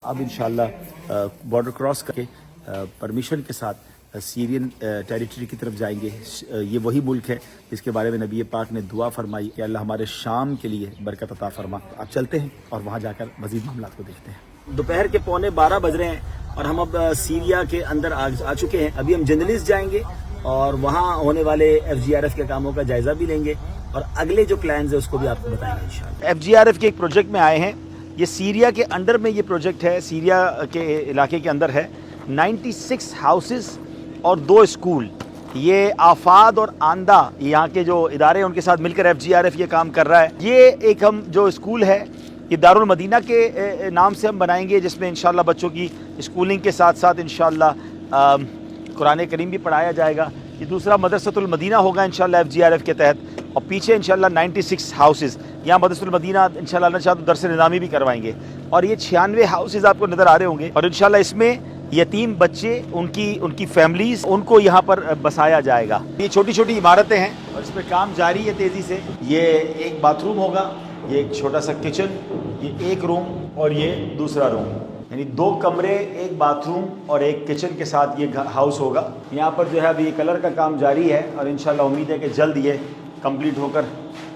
اب انشاءاللہ border cross کر کے پرمیشن کے ساتھ سیرین ٹیریٹری کی طرف جائیں گے. یہ وہی ملک ہے جس کے بارے میں نبی پاک نے دعا فرمائی کہ اللہ ہمارے شام کے لیے برکت عطا فرما. اب چلتے ہیں اور وہاں جا کر مزید معاملات کو دیکھتے ہیں. دوپہر کے 11:15 بج رہے ہیں اور ہم اب سیریا کے اندر آ چکے ہیں. ابھی ہم جنرلسٹ جائیں گے اور وہاں ہونے والے FGRF کے کاموں کا جائزہ بھی لیں گے اور اگلے جو پلانز ہیں اس کو بھی آپ کو بتائیں گے انشاءاللہ. FGRF کے ایک پروجیکٹ میں آئے ہیں. یہ سیریا کے انڈر میں یہ پروجیکٹ ہے, سیریا کے علاقے کے اندر ہے. 96 ہاؤسز اور 2 اسکول. یہ آفاد اور آندہ یہاں کے جو ادارے ہیں ان کے ساتھ مل کر FGRF یہ کام کر رہا ہے. یہ ایک ہم جو اسکول ہے یہ دارالمدینہ کے نام سے ہم بنائیں گے, جس میں انشاءاللہ بچوں کی اسکولنگ کے ساتھ ساتھ انشاءاللہ قرآن کریم بھی پڑھایا جائے گا. یہ دوسرا مدرسۃ المدینہ ہوگا انشاءاللہ FGRF کے تحت. اور پیچھے انشاءاللہ 96 ہاؤسز, یہاں مدرسۃ المدینہ انشاءاللہ اللہ چاہے تو درس نظامی بھی کروائیں گے. اور یہ 96 ہاؤسز آپ کو نظر آ رہے ہوں گے. اور انشاءاللہ اس میں یتیم بچے, ان کی فیملیز, ان کو یہاں پر بسایا جائے گا. یہ چھوٹی چھوٹی عمارتیں ہیں اور اس پہ کام جاری ہے تیزی سے. یہ ایک باتھ روم ہوگا, یہ ایک چھوٹا سا کچن, یہ ایک روم اور یہ دوسرا روم, یعنی 2 کمرے, ایک باتھ روم اور ایک کچن کے ساتھ یہ ہاؤس ہوگا. یہاں پر جو ہے ابھی کلر کا کام جاری ہے اور انشاءاللہ امید ہے کہ جلد یہ کمپلیٹ ہو کر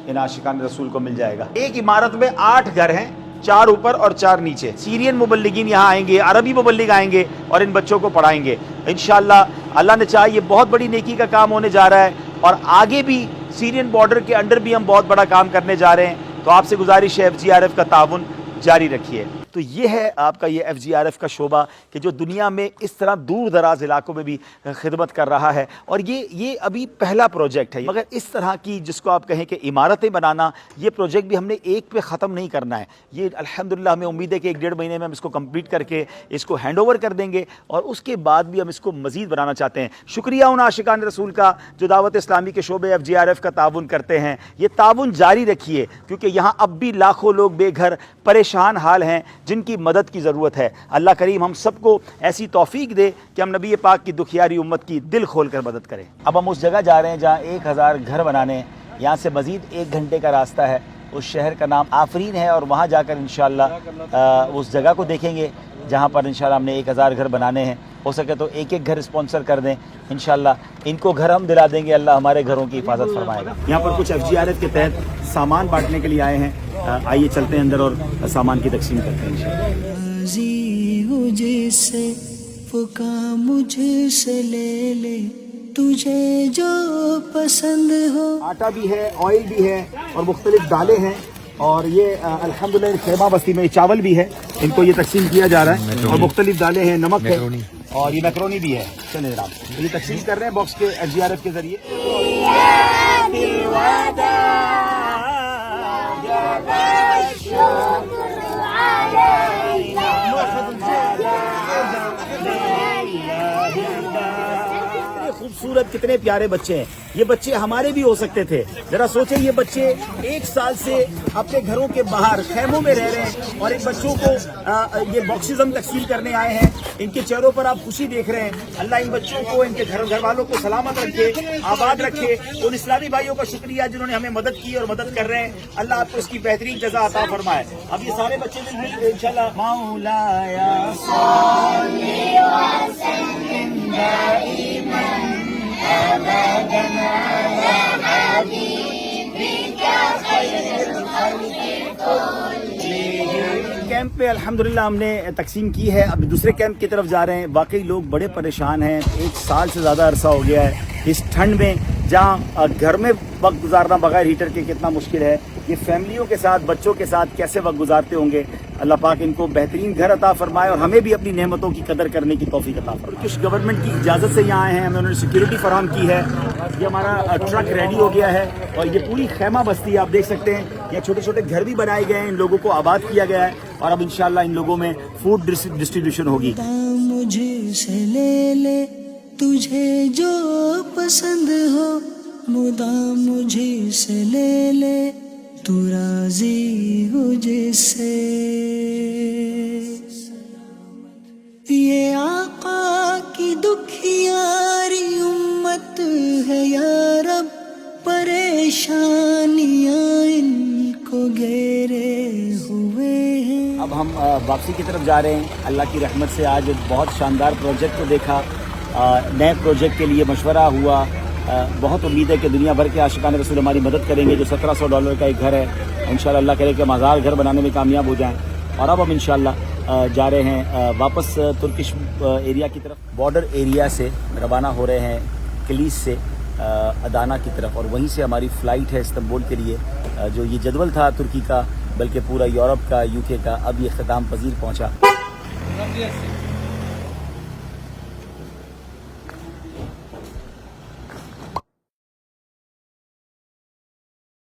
ان عاشقان رسول کو مل جائے گا. ایک عمارت میں 8 گھر ہیں, 4 اوپر اور 4 نیچے. سیرین مبلغین یہاں آئیں گے, عربی مبلغ آئیں گے اور ان بچوں کو پڑھائیں گے انشاءاللہ. اللہ نے چاہا یہ بہت بڑی نیکی کا کام ہونے جا رہا ہے اور آگے بھی سیرین بارڈر کے انڈر بھی ہم بہت بڑا کام کرنے جا رہے ہیں. تو آپ سے گزارش ہے FGRF کا تعاون جاری رکھیے. تو یہ ہے آپ کا یہ FGRF کا شعبہ کہ جو دنیا میں اس طرح دور دراز علاقوں میں بھی خدمت کر رہا ہے. اور یہ ابھی پہلا پروجیکٹ ہے, مگر اس طرح کی جس کو آپ کہیں کہ عمارتیں بنانا, یہ پروجیکٹ بھی ہم نے ایک پہ ختم نہیں کرنا ہے. یہ الحمدللہ ہمیں امید ہے کہ 1-1.5 مہینے میں ہم اس کو کمپلیٹ کر کے اس کو ہینڈ اوور کر دیں گے اور اس کے بعد بھی ہم اس کو مزید بنانا چاہتے ہیں. شکریہ ان عاشقان رسول کا جو دعوت اسلامی کے شعبے FGRF کا تعاون کرتے ہیں. یہ تعاون جاری رکھیے کیونکہ یہاں اب بھی لاکھوں لوگ بے گھر پریشان حال ہیں جن کی مدد کی ضرورت ہے. اللہ کریم ہم سب کو ایسی توفیق دے کہ ہم نبی پاک کی دکھیاری امت کی دل کھول کر مدد کریں. اب ہم اس جگہ جا رہے ہیں جہاں 1000 گھر بنانے ہیں. یہاں سے مزید 1 گھنٹے کا راستہ ہے. اس شہر کا نام آفرین ہے اور وہاں جا کر انشاءاللہ اس جگہ کو دیکھیں گے جہاں پر انشاءاللہ ہم نے 1000 گھر بنانے ہیں. ہو سکے تو 1-1 گھر اسپانسر کر دیں انشاءاللہ. ان کو گھر ہم دلا دیں گے, اللہ ہمارے گھروں کی حفاظت فرمائے گا. یہاں پر کچھ FGRF کے تحت سامان بانٹنے کے لیے آئے ہیں. آئیے چلتے ہیں اندر اور سامان کی تقسیم کرتے ہیں انشاءاللہ. جس سے وہ کام مجھ سے لے لے, تجھے جو پسند ہو. آٹا بھی ہے, آئل بھی ہے اور مختلف دالیں ہیں. اور یہ الحمدللہ خیمہ بستی میں چاول بھی ہے, ان کو یہ تقسیم کیا جا رہا ہے. اور مختلف دالیں ہیں, نمک ہے اور یہ میکرونی بھی ہے. چلیں جناب یہ تقسیم کر رہے ہیں باکس کے FGRF کے ذریعے. خوبصورت کتنے پیارے بچے ہیں. یہ بچے ہمارے بھی ہو سکتے تھے. ذرا سوچیں, یہ بچے 1 سال سے اپنے گھروں کے باہر خیموں میں رہ رہے ہیں اور ان بچوں کو یہ باکسز ہم تقسیم کرنے آئے ہیں. ان کے چہروں پر آپ خوشی دیکھ رہے ہیں. اللہ ان بچوں کو, ان کے گھر والوں کو سلامت رکھے, آباد رکھے. ان اسلامی بھائیوں کا شکریہ جنہوں نے ہمیں مدد کی اور مدد کر رہے ہیں. اللہ آپ کو اس کی بہترین جزا عطا فرمائے. اب یہ سارے بچے مل کر انشاءاللہ مولایا صلی وسلم دائما کیمپ پہ الحمدللہ ہم نے تقسیم کی ہے. اب دوسرے کیمپ کی طرف جا رہے ہیں. واقعی لوگ بڑے پریشان ہیں. 1 سال سے زیادہ عرصہ ہو گیا ہے اس ٹھنڈ میں, جہاں گھر میں وقت گزارنا بغیر ہیٹر کے کتنا مشکل ہے. یہ فیملیوں کے ساتھ, بچوں کے ساتھ کیسے وقت گزارتے ہوں گے. اللہ پاک ان کو بہترین گھر عطا فرمائے اور ہمیں بھی اپنی نعمتوں کی قدر کرنے کی توفیق عطا فرمائے. کچھ گورنمنٹ کی اجازت سے یہاں آئے ہیں, ہمیں انہوں نے سیکیورٹی فراہم کی ہے. یہ ہمارا ٹرک ریڈی ہو گیا ہے اور یہ پوری خیمہ بستی آپ دیکھ سکتے ہیں. یہ چھوٹے چھوٹے گھر بھی بنائے گئے ہیں, ان لوگوں کو آباد کیا گیا ہے اور اب انشاءاللہ ان لوگوں میں فوڈ ڈسٹریبیوشن ہوگی. مجھے سے لے لے, تجھے جو پسند ہو, مدام مجھے سے لے لے, تو راضی ہو جس سے. یہ آقا کی دکھیاری امت ہے یا رب, پریشانیاں ان کو گھیرے ہوئے ہیں. اب ہم ہم واپسی کی طرف جا رہے ہیں. اللہ کی رحمت سے آج ایک بہت شاندار پروجیکٹ کو دیکھا, نئے پروجیکٹ کے لیے مشورہ ہوا. بہت امید ہے کہ دنیا بھر کے عاشقان رسول ہماری مدد کریں گے. جو $1700 کا ایک گھر ہے, انشاءاللہ اللہ کرے کہ مزار گھر بنانے میں کامیاب ہو جائیں. اور اب ہم انشاءاللہ جا رہے ہیں واپس ترکش ایریا کی طرف. بارڈر ایریا سے روانہ ہو رہے ہیں کلیس سے ادانا کی طرف, اور وہیں سے ہماری فلائٹ ہے استنبول کے لیے. جو یہ جدول تھا ترکی کا, بلکہ پورا یورپ کا, UK کا, اب یہ اختتام پذیر پہنچا.